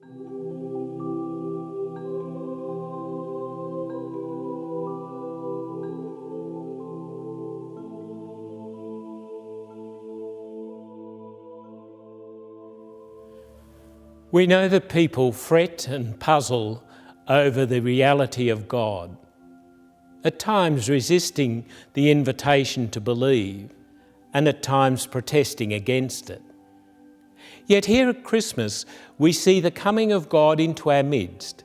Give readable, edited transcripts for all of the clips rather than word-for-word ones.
We know that people fret and puzzle over the reality of God, at times resisting the invitation to believe, and at times protesting against it. Yet here at Christmas, we see the coming of God into our midst,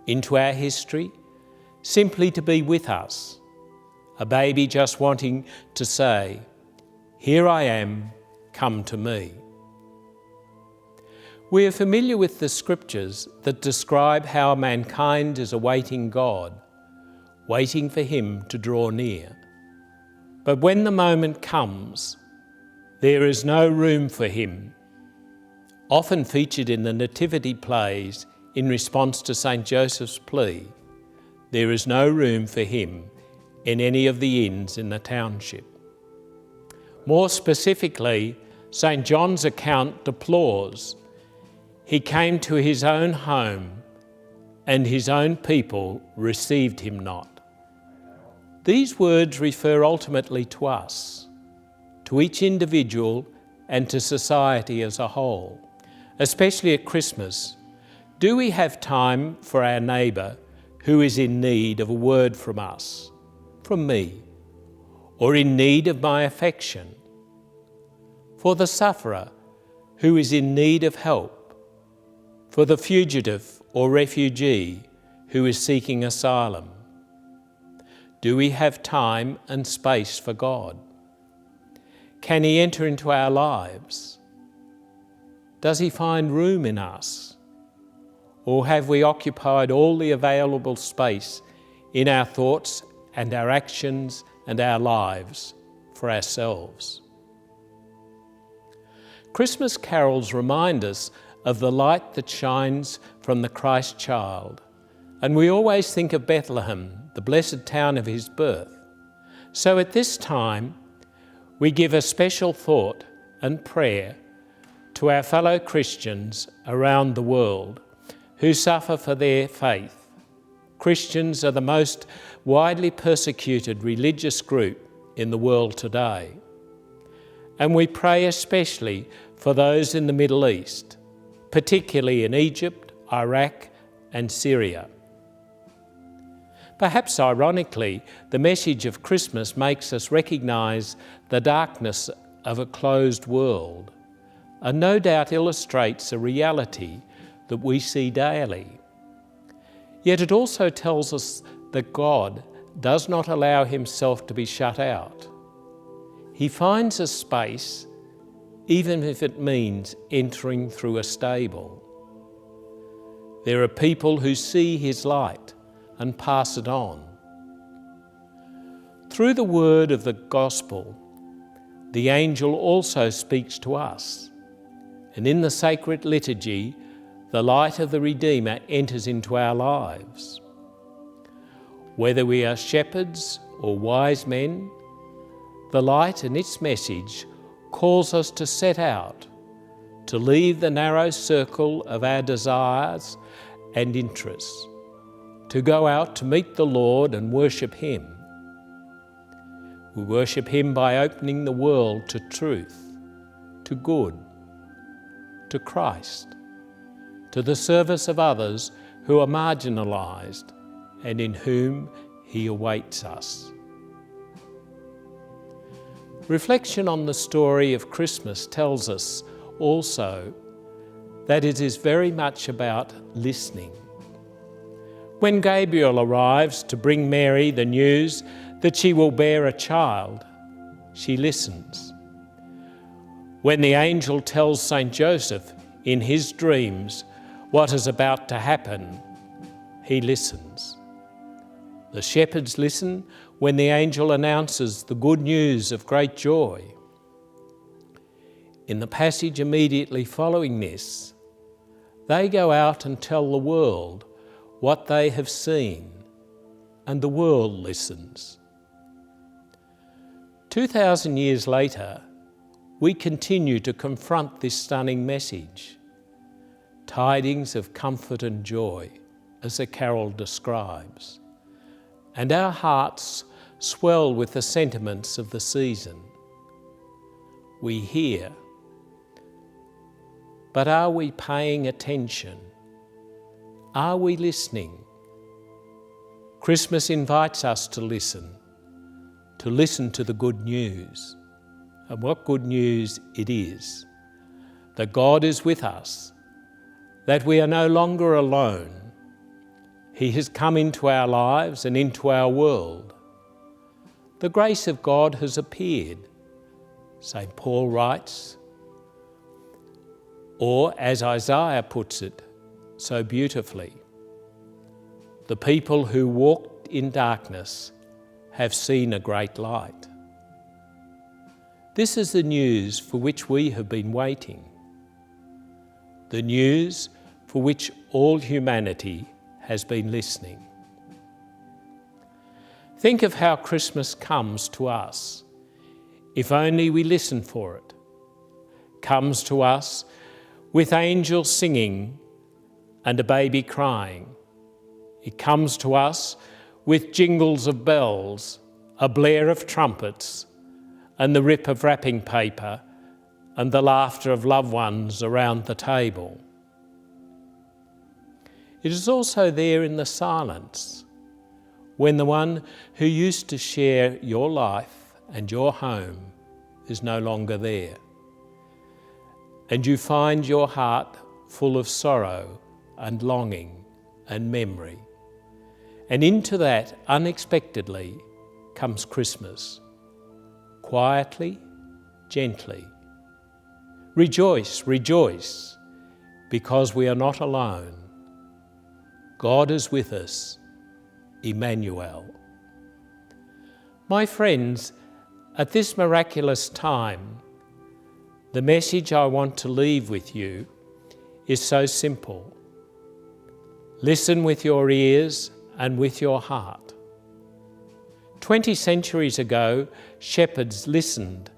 into our history, simply to be with us. A baby just wanting to say, "Here I am, come to me." We are familiar with the scriptures that describe how mankind is awaiting God, waiting for Him to draw near. But when the moment comes, there is no room for Him. Often featured in the nativity plays in response to St. Joseph's plea, there is no room for Him in any of the inns in the township. More specifically, St. John's account deplores, "He came to His own home, and His own people received Him not." These words refer ultimately to us, to each individual and to society as a whole. Especially at Christmas, do we have time for our neighbour who is in need of a word from us, from me, or in need of my affection? For the sufferer who is in need of help, for the fugitive or refugee who is seeking asylum? Do we have time and space for God? Can He enter into our lives? Does He find room in us? Or have we occupied all the available space in our thoughts and our actions and our lives for ourselves? Christmas carols remind us of the light that shines from the Christ child, and we always think of Bethlehem, the blessed town of His birth. So at this time, we give a special thought and prayer to our fellow Christians around the world who suffer for their faith. Christians are the most widely persecuted religious group in the world today. And we pray especially for those in the Middle East, particularly in Egypt, Iraq, and Syria. Perhaps ironically, the message of Christmas makes us recognise the darkness of a closed world, and no doubt illustrates a reality that we see daily. Yet it also tells us that God does not allow Himself to be shut out. He finds a space, even if it means entering through a stable. There are people who see His light and pass it on. Through the word of the gospel, the angel also speaks to us, and in the sacred liturgy, the light of the Redeemer enters into our lives. Whether we are shepherds or wise men, the light and its message calls us to set out, to leave the narrow circle of our desires and interests, to go out to meet the Lord and worship Him. We worship Him by opening the world to truth, to good, to Christ, to the service of others who are marginalised and in whom He awaits us. Reflection on the story of Christmas tells us also that it is very much about listening. When Gabriel arrives to bring Mary the news that she will bear a child, she listens. When the angel tells St. Joseph in his dreams what is about to happen, he listens. The shepherds listen when the angel announces the good news of great joy. In the passage immediately following this, they go out and tell the world what they have seen, and the world listens. 2,000 years later, we continue to confront this stunning message. tidings of comfort and joy, as the carol describes, and our hearts swell with the sentiments of the season. We hear, but are we paying attention? Are we listening? Christmas invites us to listen to the good news. And what good news it is! That God is with us, that we are no longer alone. He has come into our lives and into our world. The grace of God has appeared, St. Paul writes, or as Isaiah puts it so beautifully, the people who walked in darkness have seen a great light. This is the news for which we have been waiting, the news for which all humanity has been listening. Think of how Christmas comes to us, if only we listen for it. Comes to us with angels singing and a baby crying. It comes to us with jingles of bells, a blare of trumpets, and the rip of wrapping paper, and the laughter of loved ones around the table. It is also there in the silence, when the one who used to share your life and your home is no longer there, and you find your heart full of sorrow and longing and memory. And into that, unexpectedly, comes Christmas. Quietly, gently. Rejoice, rejoice, because we are not alone. God is with us, Emmanuel. My friends, at this miraculous time, the message I want to leave with you is so simple. Listen with your ears and with your heart. 20 centuries ago, shepherds listened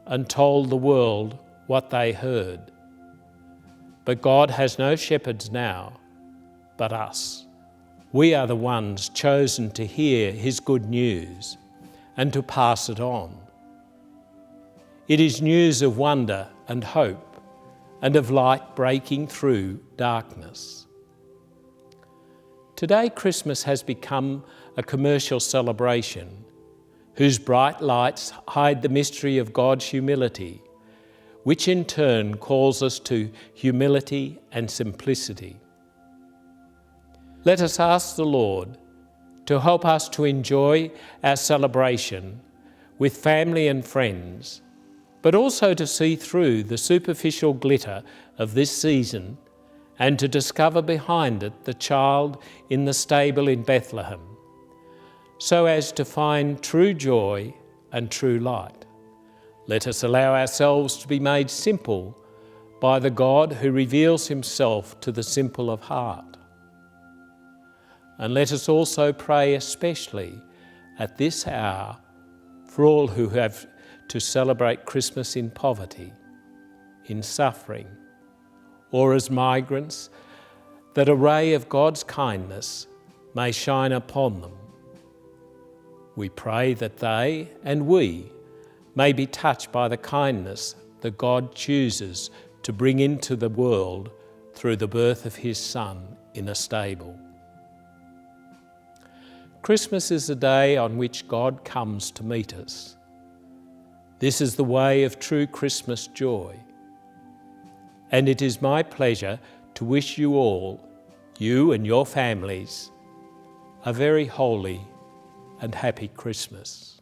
and told the world what they heard. But God has no shepherds now, but us. We are the ones chosen to hear His good news and to pass it on. It is news of wonder and hope and of light breaking through darkness. Today, Christmas has become a commercial celebration whose bright lights hide the mystery of God's humility, which in turn calls us to humility and simplicity. Let us ask the Lord to help us to enjoy our celebration with family and friends, but also to see through the superficial glitter of this season and to discover behind it the child in the stable in Bethlehem, so as to find true joy and true light. Let us allow ourselves to be made simple by the God who reveals Himself to the simple of heart. And let us also pray especially at this hour for all who have to celebrate Christmas in poverty, in suffering, or as migrants, that a ray of God's kindness may shine upon them. We pray that they and we may be touched by the kindness that God chooses to bring into the world through the birth of His Son in a stable. Christmas is the day on which God comes to meet us. This is the way of true Christmas joy. And it is my pleasure to wish you all, you and your families, a very holy and happy Christmas.